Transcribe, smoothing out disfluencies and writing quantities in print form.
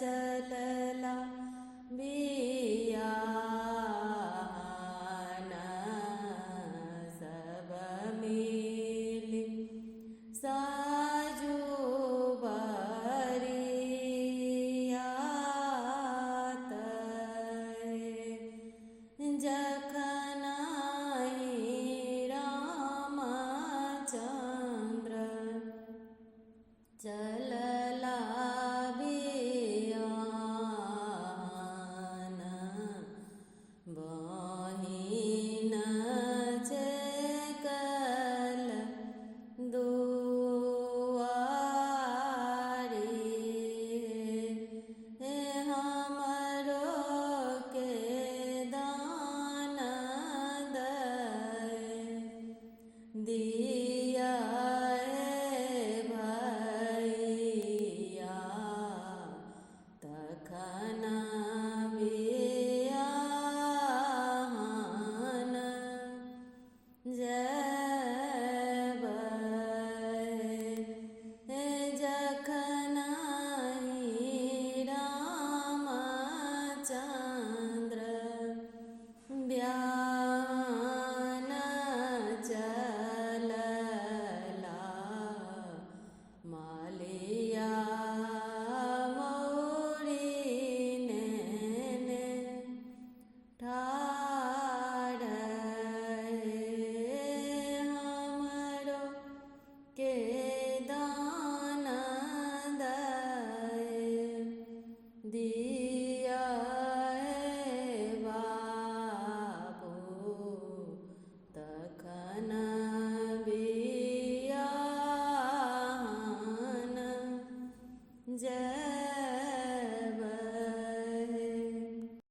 चलला बियान सब मिली साजू बरियात जखन रामचंद्र चलला बियान बहिन छेकल दुआरी हमरो के दान दिया भैया तखन बियान जबै जखन रामचंद्र ब्यान चलला मालिया मौरी ने ठाड़ हमरो के दान दिया बाबू तखन बियान जय